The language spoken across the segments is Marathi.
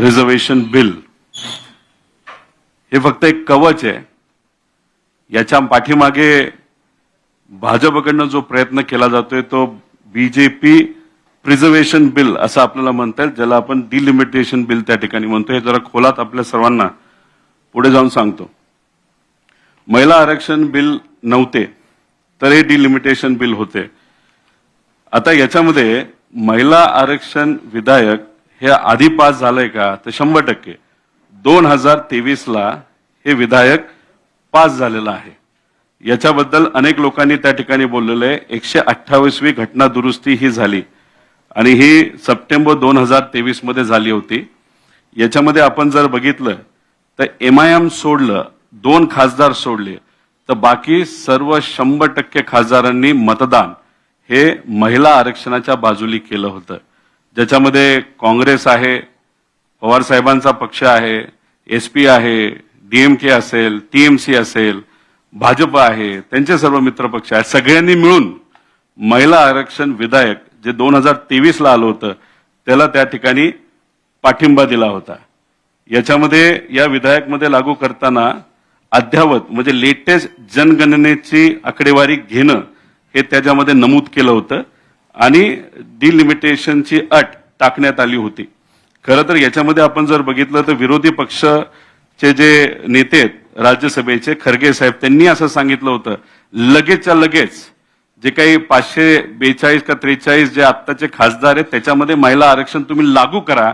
रिझर्वेशन बिल हे फक्त एक कवच आहे. याच्या पाठीमागे भाजपकडनं जो प्रयत्न केला जातोय तो बीजेपी प्रिझर्वेशन बिल असं आपल्याला म्हणता येईल, ज्याला आपण डिलिमिटेशन बिल त्या ठिकाणी म्हणतो. हे जरा खोलात आपल्या सर्वांना पुढे जाऊन सांगतो. महिला आरक्षण बिल नव्हते तर हे डिलिमिटेशन बिल होते. आता याच्यामध्ये महिला आरक्षण विधेयक हे आधी पास झालंय का तर 100%. 2023 ला हे विधेयक पास झालेलं आहे. याच्याबद्दल अनेक लोकांनी त्या ठिकाणी बोललेलं आहे. 128वी घटना दुरुस्ती ही झाली आणि ही सप्टेंबर 2023 मध्ये झाली होती. याच्यामध्ये आपण जर बघितलं तर MIM सोडलं, 2 खासदार सोडले तर बाकी सर्व 100% खासदारांनी मतदान हे महिला आरक्षणाच्या बाजूली केलं होतं. ज्याच्यामध्ये काँग्रेस आहे, पवार साहेबांचा पक्ष आहे, SP आहे, DMK असेल, TMC असेल, भाजप आहे, त्यांचे सर्व मित्र पक्ष आहेत. सगळ्यांनी मिळून महिला आरक्षण विधेयक जे 2023 ला आलं होतं त्याला त्या ठिकाणी पाठिंबा दिला होता. याच्यामध्ये या विधेयकमध्ये लागू करताना अद्यावत म्हणजे लेटेस्ट जनगणनेची आकडेवारी घेणं हे त्याच्यामध्ये नमूद केलं होतं आणि डिलिमिटेशनची अट टाकण्यात आली होती. खरं तर याच्यामध्ये आपण जर बघितलं तर विरोधी पक्षचे जे नेते आहेत राज्यसभेचे, खरगे साहेब, त्यांनी असं सांगितलं होतं लगेचच्या लगेच जे काही 542 का 43 जे आत्ताचे खासदार आहेत त्याच्यामध्ये महिला आरक्षण तुम्ही लागू करा,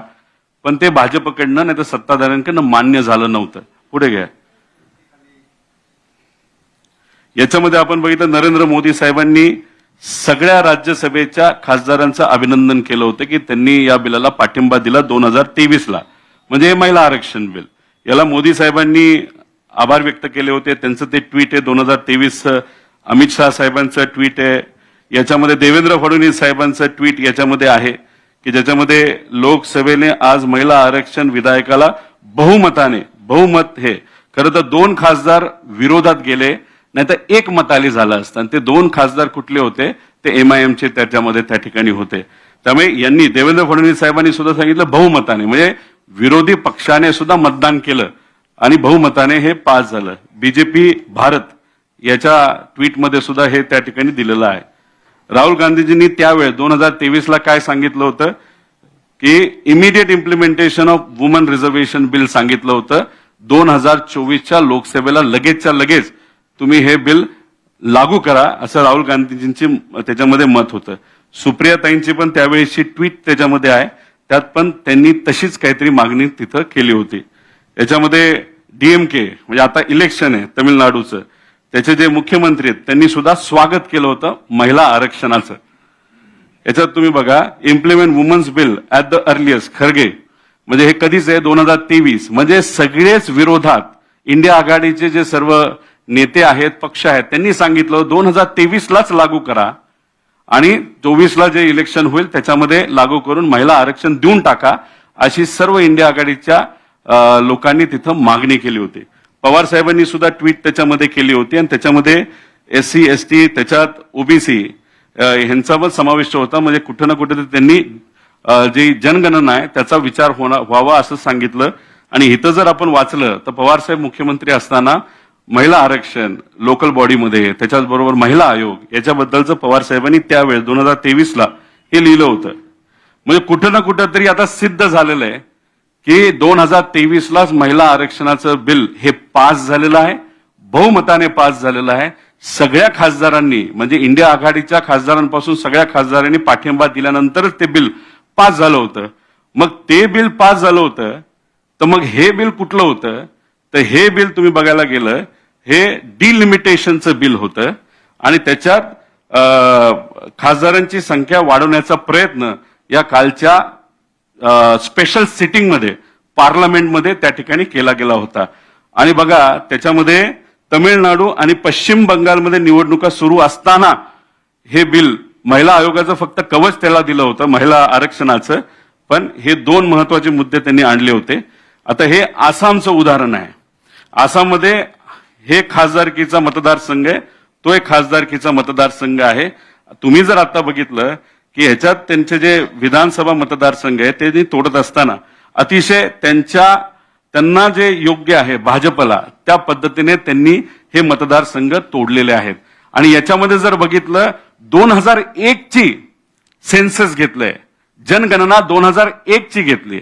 पण ते भाजपकडनं नाही तर सत्ताधाऱ्यांकडनं मान्य झालं नव्हतं. पुढे घ्या. याच्यामध्ये आपण बघितलं नरेंद्र मोदी साहेबांनी सगळ्या राज्यसभेच्या खासदारांचं अभिनंदन केलं होतं की त्यांनी या बिलाला पाठिंबा दिला 2023 ला. म्हणजे हे महिला आरक्षण बिल, याला मोदी साहेबांनी आभार व्यक्त केले होते. त्यांचं ते ट्विट आहे 2023. अमित शहा साहेबांचं ट्विट आहे. याच्यामध्ये देवेंद्र फडणवीस साहेबांचं ट्विट याच्यामध्ये आहे की ज्याच्यामध्ये लोकसभेने आज महिला आरक्षण विधेयकाला बहुमत हे खरं तर 2 खासदार विरोधात गेले, नाही तर 1 मताली झालं असतं. आणि ते 2 खासदार कुठले होते ते MIMचे त्याच्यामध्ये त्या ठिकाणी होते. त्यामुळे यांनी देवेंद्र फडणवीस साहेबांनी सुद्धा सांगितलं बहुमताने, म्हणजे विरोधी पक्षाने सुद्धा मतदान केलं आणि बहुमताने हे पास झालं. बीजेपी भारत याच्या ट्विटमध्ये सुद्धा हे त्या ठिकाणी दिलेलं आहे. राहुल गांधीजींनी त्यावेळेस 2023 ला काय सांगितलं होतं की immediate implementation of woman reservation bill सांगितलं होतं. 2024च्या लोकसभेला लगेचच्या लगेच तुम्ही हे बिल लागू करा असं राहुल गांधीजींची त्याच्यामध्ये मत होतं. सुप्रियाताईंची पण त्यावेळेची ट्विट त्याच्यामध्ये आहे, त्यात पण त्यांनी तशीच काहीतरी मागणी तिथं केली होती. याच्यामध्ये DMK म्हणजे आता इलेक्शन आहे तमिळनाडूचं, त्याचे जे मुख्यमंत्री आहेत त्यांनी सुद्धा स्वागत केलं होतं महिला आरक्षणाचं. याच्यात तुम्ही बघा implement women's bill at the earliest, Kharge म्हणजे हे कधीच आहे 2023. म्हणजे सगळेच विरोधात इंडिया आघाडीचे जे सर्व नेते आहेत, पक्ष आहेत, त्यांनी सांगितलं 2023 लाच लागू करा आणि 24 ला जे इलेक्शन होईल त्याच्यामध्ये लागू करून महिला आरक्षण देऊन टाका, अशी सर्व इंडिया आघाडीच्या लोकांनी तिथं मागणी केली होती. पवार साहेबांनी सुद्धा ट्विट त्याच्यामध्ये केली होती आणि त्याच्यामध्ये SC ST त्याच्यात OBC ह्यांचा पण समावेश होता. म्हणजे कुठं ना कुठे त्यांनी जी जनगणना आहे त्याचा विचार व्हावा असं सांगितलं. आणि इथं जर आपण वाचलं तर पवार साहेब मुख्यमंत्री असताना महिला आरक्षण लोकल बॉडीमध्ये, त्याच्याचबरोबर महिला आयोग याच्याबद्दलचं पवार साहेबांनी त्यावेळेस 2023 ला हे लिहिलं होतं. म्हणजे कुठं ना कुठं तरी आता सिद्ध झालेलं आहे की 2023 लाच महिला आरक्षणाचं बिल हे पास झालेलं आहे, बहुमताने पास झालेलं आहे. सगळ्या खासदारांनी म्हणजे इंडिया आघाडीच्या खासदारांपासून सगळ्या खासदारांनी पाठिंबा दिल्यानंतरच ते बिल पास झालं होतं. मग ते बिल पास झालं होतं तर मग हे बिल कुठलं होतं तर हे बिल तुम्ही बघायला गेलं हे डिलिमिटेशनचं बिल होतं आणि त्याच्यात खासदारांची संख्या वाढवण्याचा प्रयत्न या कालच्या स्पेशल सिटिंगमध्ये पार्लमेंटमध्ये त्या ठिकाणी केला गेला होता. आणि बघा त्याच्यामध्ये तमिळनाडू आणि पश्चिम बंगालमध्ये निवडणुका सुरू असताना हे बिल महिला आयोगाचं फक्त कवच त्याला दिलं होतं महिला आरक्षणाचं, पण हे 2 महत्वाचे मुद्दे त्यांनी आणले होते. आता हे आसामचं उदाहरण आहे. आसाममध्ये हे खासदारकीचा मतदारसंघ आहे, तो एक खासदारकीचा मतदारसंघ आहे. तुम्ही जर आता बघितलं की ह्याच्यात त्यांचे जे विधानसभा मतदारसंघ आहे ते तोडत असताना अतिशय त्यांना जे योग्य आहे भाजपला त्या पद्धतीने त्यांनी हे मतदारसंघ तोडलेले आहेत. आणि याच्यामध्ये जर बघितलं 2001 ची सेन्सस घेतलंय, जनगणना 2001 ची घेतली,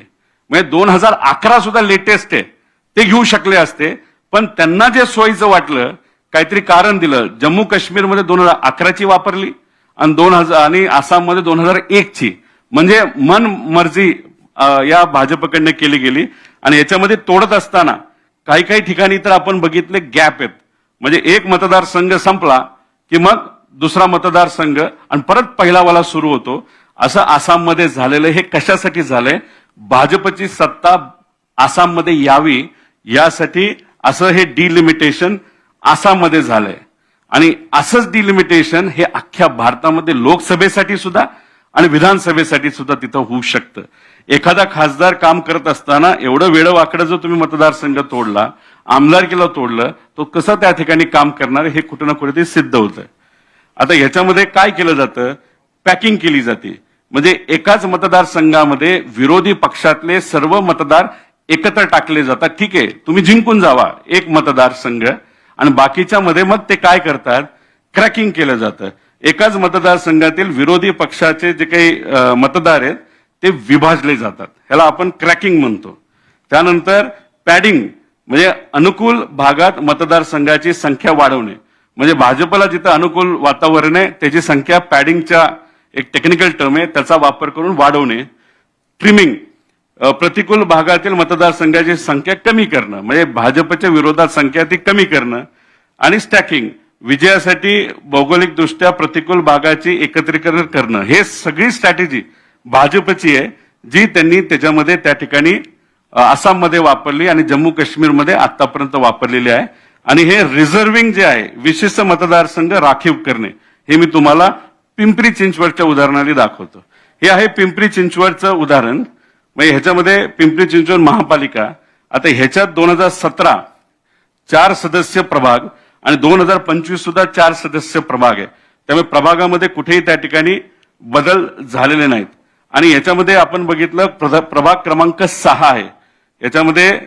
म्हणजे 2011 सुद्धा लेटेस्ट आहे, ते घेऊ शकले असते. पण त्यांना जे सोयीचं वाटलं काहीतरी कारण दिलं, जम्मू काश्मीरमध्ये 2011 ची वापरली आणि आसाममध्ये 2001 ची, म्हणजे मन मर्जी या भाजपकडनं केली गेली. आणि याच्यामध्ये तोडत असताना काही ठिकाणी तर आपण बघितले गॅप आहेत, म्हणजे एक मतदारसंघ संपला की मग दुसरा मतदारसंघ आणि परत पहिलावाला सुरू होतो. असं आसाममध्ये झालेलं. हे कशासाठी झालंय? भाजपची सत्ता आसाममध्ये यावी यासाठी असं हे डिलिमिटेशन आसाममध्ये झालंय. आणि असंच डिलिमिटेशन हे अख्ख्या भारतामध्ये लोकसभेसाठी सुद्धा आणि विधानसभेसाठी सुद्धा तिथं होऊ शकतं. एखादा खासदार काम करत असताना एवढं वेडवाकडं जर तुम्ही मतदारसंघ तोडला, आमदारकीला तोडलं, तो कसं त्या ठिकाणी काम करणार हे कुठं ना कुठेतरी सिद्ध होतं. आता ह्याच्यामध्ये काय केलं जातं? पॅकिंग केली जाते. म्हणजे एकाच मतदारसंघामध्ये विरोधी पक्षातले सर्व मतदार एकत्र टाकले जातात. ठीक आहे, तुम्ही जिंकून जावा एक मतदारसंघ, आणि बाकीच्या मध्ये मग ते काय करतात? क्रॅकिंग केलं जातं. एकाच मतदारसंघातील विरोधी पक्षाचे जे काही मतदार आहेत ते विभाजले जातात, ह्याला आपण क्रॅकिंग म्हणतो. त्यानंतर पॅडिंग, म्हणजे अनुकूल भागात मतदारसंघाची संख्या वाढवणे, म्हणजे भाजपला जिथं अनुकूल वातावरण आहे त्याची संख्या पॅडिंगच्या एक टेक्निकल टर्म आहे त्याचा वापर करून वाढवणे. ट्रिमिंग, प्रतिकूल भागातील मतदारसंघाची संख्या कमी करणं, म्हणजे भाजपच्या विरोधात संख्या ती कमी करणं. आणि स्टॅकिंग, विजयासाठी भौगोलिकदृष्ट्या प्रतिकूल भागाची एकत्रीकरण करणं. हे सगळी स्ट्रॅटेजी भाजपची आहे, जी त्यांनी त्याच्यामध्ये त्या ठिकाणी आसाममध्ये वापरली आणि जम्मू काश्मीरमध्ये आतापर्यंत वापरलेली आहे. आणि हे रिझर्विंग जे आहे, विशिष्ट मतदारसंघ राखीव करणे, हे मी तुम्हाला पिंपरी चिंचवडच्या उदाहरणाने दाखवतो. हे आहे पिंपरी चिंचवडचं उदाहरण. म्हणजे ह्याच्यामध्ये पिंपरी चिंचवड महापालिका, आता ह्याच्यात 2017 4 सदस्य प्रभाग आणि 2025 सुद्धा 4 सदस्य प्रभाग आहे. त्यामुळे प्रभागामध्ये कुठेही त्या ठिकाणी बदल झालेले नाहीत. आणि याच्यामध्ये आपण बघितलं प्रभाग क्रमांक 6 आहे, याच्यामध्ये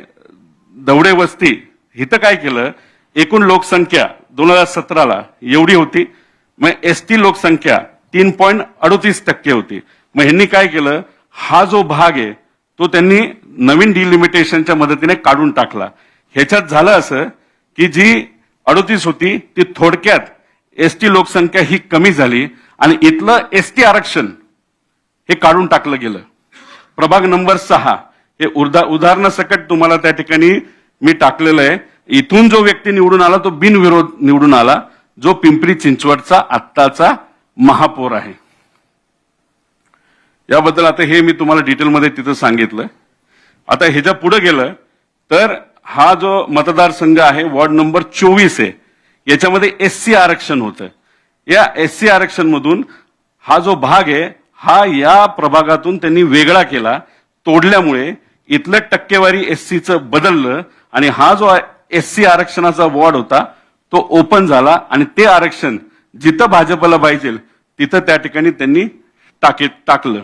दवडे वस्ती. इथं काय केलं? एकूण लोकसंख्या 2017ला एवढी होती, मग एसटी लोकसंख्या 3.38% होती. मग ह्यांनी काय केलं? हा जो भाग आहे तो त्यांनी नवीन डिलिमिटेशनच्या मदतीने काढून टाकला. ह्याच्यात झालं असं की जी 38 होती ती थोडक्यात एसटी लोकसंख्या ही कमी झाली आणि इथलं एसटी आरक्षण हे काढून टाकलं गेलं. प्रभाग नंबर 6 हे उदाहरणासकट तुम्हाला त्या ठिकाणी मी टाकलेलं आहे. इथून जो व्यक्ती निवडून आला तो बिनविरोध निवडून आला, जो पिंपरी चिंचवडचा आत्ताचा महापौर आहे. याबद्दल आता हे मी तुम्हाला डिटेलमध्ये तिथं सांगितलं. आता ह्याच्या पुढे गेलं तर हा जो मतदारसंघ आहे वॉर्ड नंबर 24 आहे, याच्यामध्ये एससी आरक्षण होतं. या एससी आरक्षण मधून हा जो भाग आहे हा या प्रभागातून त्यांनी वेगळा केला. तोडल्यामुळे इथलं टक्केवारी एससीचं बदललं आणि हा जो एससी आरक्षणाचा वॉर्ड होता तो ओपन झाला आणि ते आरक्षण जिथं भाजपला पाहिजे तिथं त्या ठिकाणी त्यांनी टाकलं.